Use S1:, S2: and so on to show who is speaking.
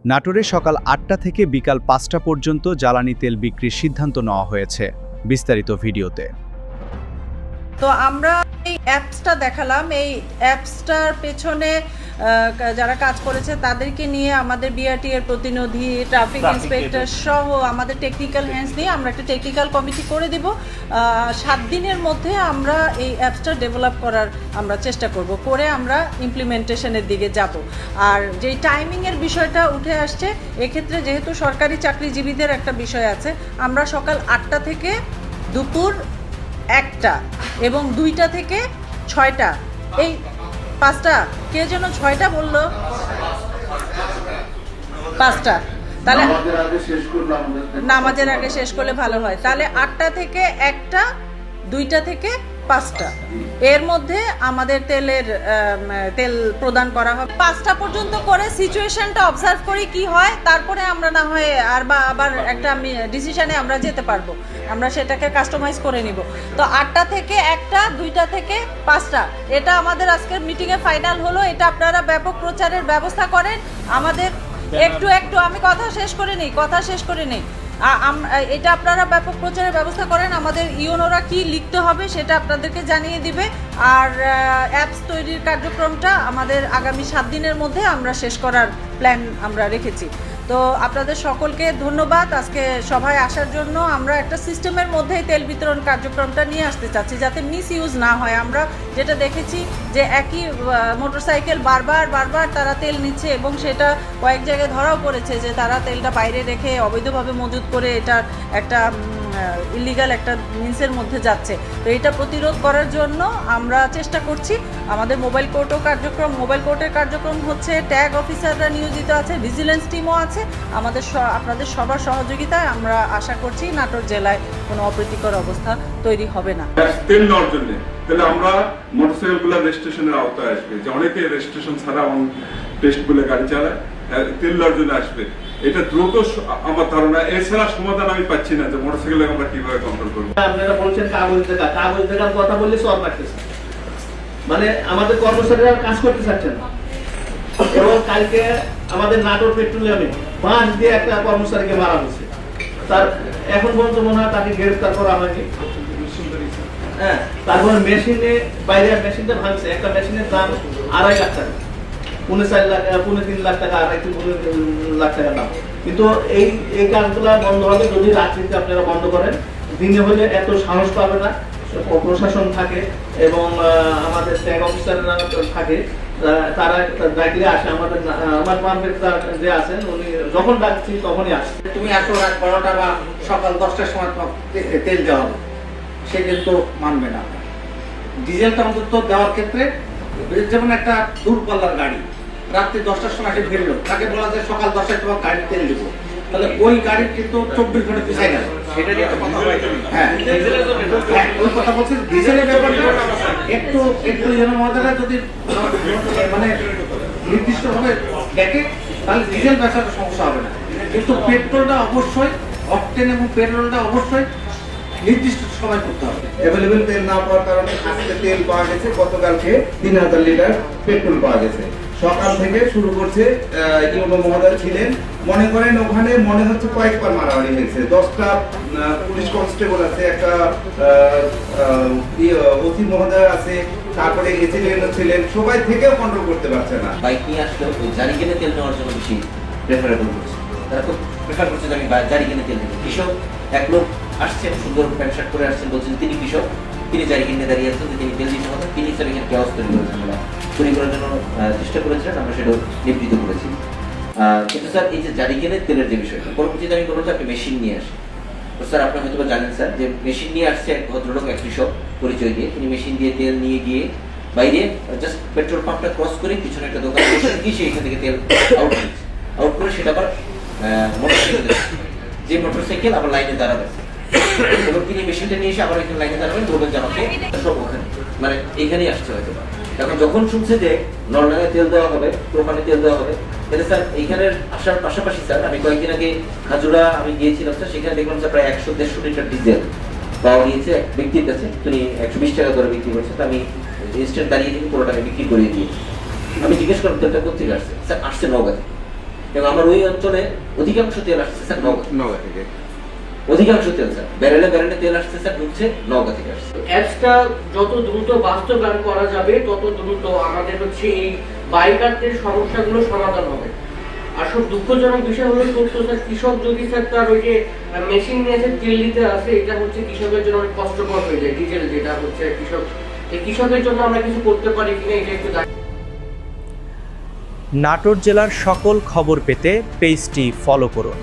S1: নাটোরে সকাল ৮টা থেকে বিকাল ৫টা পর্যন্ত জ্বালানি তেল বিক্রির সিদ্ধান্ত নেওয়া হয়েছে। বিস্তারিত ভিডিওতে।
S2: তো আমরা এই অ্যাপসটা দেখালাম। এই অ্যাপসটার পেছনে যারা কাজ করেছে তাদেরকে নিয়ে আমাদের বিআরটি এর প্রতিনিধি, ট্রাফিক ইন্সপেক্টর সহ আমাদের টেকনিক্যাল হ্যান্ডস নিয়ে আমরা একটা টেকনিক্যাল কমিটি করে দিব। 7 দিনের মধ্যে আমরা এই অ্যাপসটা ডেভেলপ করার আমরা চেষ্টা করব, করে আমরা ইমপ্লিমেন্টেশনের দিকে যাব। আর যেই টাইমিংয়ের বিষয়টা উঠে আসছে, এক্ষেত্রে যেহেতু সরকারি চাকরিজীবীদের একটা বিষয় আছে, আমরা সকাল 8টা থেকে দুপুর 1টা এবং 2টা থেকে 6টা, এই 5টা, কে যেন 6টা বললো, 5টা, তাহলে নামাজের আগে শেষ করলে ভালো হয়। তাহলে 8টা থেকে 1টা, 2টা থেকে 5টা, এর মধ্যে আমাদের তেল প্রদান করা হবে। 5টা পর্যন্ত করে সিচুয়েশনটা অবজার্ভ করি কি হয়, তারপরে আমরা না হয় আবার একটা ডিসিশনে আমরা যেতে পারবো, আমরা সেটাকে কাস্টমাইজ করে নিব। তো 8টা থেকে 1টা, 2টা থেকে 5টা, এটা আমাদের আজকের মিটিংয়ে ফাইনাল হলো। এটা আপনারা ব্যাপক প্রচারের ব্যবস্থা করেন। আমাদের একটু আমি কথা শেষ করে নিই। এটা আপনারা ব্যাপক প্রচারের ব্যবস্থা করেন। আমাদের ইউনোরা কি লিখতে হবে সেটা আপনাদেরকে জানিয়ে দিবে। আর অ্যাপস তৈরির কার্যক্রমটা আমাদের আগামী 7 দিনের মধ্যে আমরা শেষ করার প্ল্যান আমরা রেখেছি। তো আপনাদের সকলকে ধন্যবাদ আজকে সভায় আসার জন্য। আমরা একটা সিস্টেমের মধ্যেই তেল বিতরণ কার্যক্রমটা নিয়ে আসতে চাচ্ছি, যাতে মিস ইউজ না হয়। আমরা যেটা দেখেছি যে একই মোটরসাইকেল বারবার তারা তেল নিচ্ছে, এবং সেটা কয়েক জায়গায় ধরাও পড়েছে যে তারা তেলটা বাইরে রেখে অবৈধভাবে মজুত করে এটার একটা ইলিগাল একটা মিন্সের মধ্যে যাচ্ছে। তো এটা প্রতিরোধ করার জন্য আমরা চেষ্টা করছি। আমাদের মোবাইল কোর্টের কার্যক্রম হচ্ছে, ট্যাগ অফিসাররা নিয়োজিত আছে, ভিজিলেন্স টিমও আছে। আপনাদের সবার সহযোগিতায় আমরা আশা করছি নাটোর জেলায় কোনো অপ্রীতিকর অবস্থা তৈরি হবে না।
S3: তেল নেওয়ার জন্য তাহলে আমরা মোটরসাইকেলগুলো রেজিস্ট্রেশনের আওতায় আসবে, যে অনেকে রেজিস্ট্রেশন ছাড়া টেস্ট বলে গাড়ি চালায়, তেল নেওয়ার জন্য আসবে। এটা দ্রুত আমার ধারণা, এছাড়া সমাধান আমি পাচ্ছি না যে মোটরসাইকেল আমরা কিভাবে কন্ট্রোল করবো।
S4: আপনারা বলছেন কাগজ দেখার কথা বললে সব রাখতেছে, মানে আমাদের কর্মচারীরা কাজ করতে চাচ্ছেন না। এবং কালকে আমাদের নাটোর পেট্রোলিয়ামে বাঁশ দিয়ে একটা কর্মচারীকে মারা হয়েছে। তার এখন পর্যন্ত মনে হয় তাকে গ্রেফতার করা হয়নি। হ্যাঁ, তারপর মেশিনটা ভাঙছে, একটা মেশিনের দাম 2.5 লাখ টাকা, 3.5 লাখ টাকা, 2.5 লাখ টাকা দাম। কিন্তু এই কাজগুলা বন্ধ হবে যদি রাত্রিতে আপনারা বন্ধ করেন। দিনে হলে এত সাহস পাবে না, প্রশাসন থাকে এবং আমাদের ট্যাগ অফিসাররা থাকে, তারা ডাকলে আসে। আমার পাম্পের যে আছেন উনি যখন ডাকছি তখনই আসে।
S5: তুমি এত রাত 12টা বা সকাল 10টার সময় তেল দেওয়া হবে, সে কিন্তু মানবে না। ডিজেলটা অন্তত দেওয়ার ক্ষেত্রে, যেমন একটা দূরপাল্লার গাড়ি রাত্রি 10টার সময় এসে ফিরলো, তাকে বলা যায় সকাল 10টায় তোমার গাড়ি তেল দেবো, তাহলে ওই গাড়ির কিন্তু 24 ঘন্টা পিছাই গেল। সেটা নিয়ে একটা কথা হয়। হ্যাঁ, ওই কথা বলছি। ডিজেলের ব্যাপারটা একটু জনমহলেরা যদি মানে নির্দিষ্টভাবে দেখে, তাহলে ডিজেল ব্যবসাটা সমস্যা হবে না। কিন্তু পেট্রোলটা অবশ্যই, অকটেন এবং পেট্রোলটা অবশ্যই নির্দিষ্ট সময় করতে হবে।
S6: অ্যাভেলেবেল তেল না পাওয়ার কারণে আজকে তেল পাওয়া গেছে, গতকালকে 3000 লিটার পেট্রোল পাওয়া গেছে। সকাল থেকে শুরু করছে, ইউনো মহোদয় ছিলেন, মনে করেন ওখানে মনে হচ্ছে কয়েকবার মারামারি হয়েছে। 10টা পুলিশ কনস্টেবল আছে, একটা ওসি মহোদয় আছে, তারপরে এসিডেন্টও ছিলেন, সবাই থেকেও কন্ট্রোল করতে পারছে না।
S7: বাইক নিয়ে আসলে ওই জারি কিনে তেল নেওয়ার জন্য বেশি প্রেফারেবল করছে। তারা খুব প্রেফার করছে যে আমি জারি কিনে তেল নেব। কৃষক এক লোক আসছেন, সুন্দর প্যান্ট শার্ট করে আসছেন, বলছেন তিনি কৃষক, তিনি জারি কিনে দাঁড়িয়ে আছেন, তিনি তেল দিতে পারেন। তিনি স্যার এখানে কেওয়াজ তৈরি করেছেন, আমরা তৈরি করার জন্য চেষ্টা করেছিলেন, আমরা সেটাও নিবৃত্ত করেছি। কিন্তু স্যার এই যে জারি কিনে তেলের যে বিষয়টা, পরবর্তীতে আমি বলবো যে আপনি মেশিন নিয়ে আসেন। তো স্যার আপনি হয়তো জানেন স্যার যে মেশিন নিয়ে আসছে এক ভদ্রলোক, এক কৃষক পরিচয় দিয়ে, তিনি মেশিন দিয়ে তেল নিয়ে গিয়ে বাইরে জাস্ট পেট্রোল পাম্পটা ক্রস করে পিছনে একটা দোকান গিয়ে সে এখান থেকে তেল আউট করে সেটা আবার মোটরসাইকেল, যে মোটরসাইকেল আবার লাইনে দাঁড়াবে, এবং তিনি মেশিনটা নিয়ে এসে আবার এখানে লাইনে দাঁড়াবেন, বলবেন যে আমাকে সব ওখানে, মানে এখানেই আসতে হয়তো। এখন যখন শুনছে যে নরনাঙে তেল দেওয়া হবে, তো ওখানে তেল দেওয়া হবে, তাহলে স্যার এইখানে আসার পাশাপাশি স্যার আমি কয়েকদিন আগে খাজুরা আমি গিয়েছিলাম স্যার, সেখানে দেখলাম স্যার প্রায় 100-150 লিটার ডিজেল পাওয়া গিয়েছে এক ব্যক্তির কাছে, তিনি 120 টাকা করে বিক্রি করছে। তো আমি ইনস্ট্যান্ট দাঁড়িয়ে থেকে পুরোটাকে বিক্রি করে দিয়েছি। আমি জিজ্ঞেস করলাম তেলটা কোথেকে আসছে, স্যার আসছে নওগাঁ থেকে। এবং আমার ওই অঞ্চলে অধিকাংশ তেল আসছে স্যার নওগাঁ
S6: নওগাঁ থেকে।
S7: অধিকাংশ তেল স্যার ব্যারেলে ব্যারেলে তেল আসছে স্যার ঢুকছে নওগাঁ থেকে আসছে।
S8: অ্যাপসটা যত দ্রুত বাস্তবায়ন করা যাবে তত দ্রুত আমাদের হচ্ছে এই বাইকারদের সমস্যাগুলো সমাধান হবে। আসল দুঃখজনক বিষয় হলো সত্য স্যার, কৃষক যদি স্যার তার ওই যে মেশিন নিয়ে এসে তেল দিতে আসে, এটা হচ্ছে কৃষকের জন্য অনেক কষ্টকর হয়ে যায়। ডিজেল যেটা হচ্ছে কৃষক, এই কৃষকের জন্য আমরা কিছু করতে পারি কিনা এটা একটু
S1: নাটোর জেলার সকল খবর পেতে পেজটি ফলো করুন।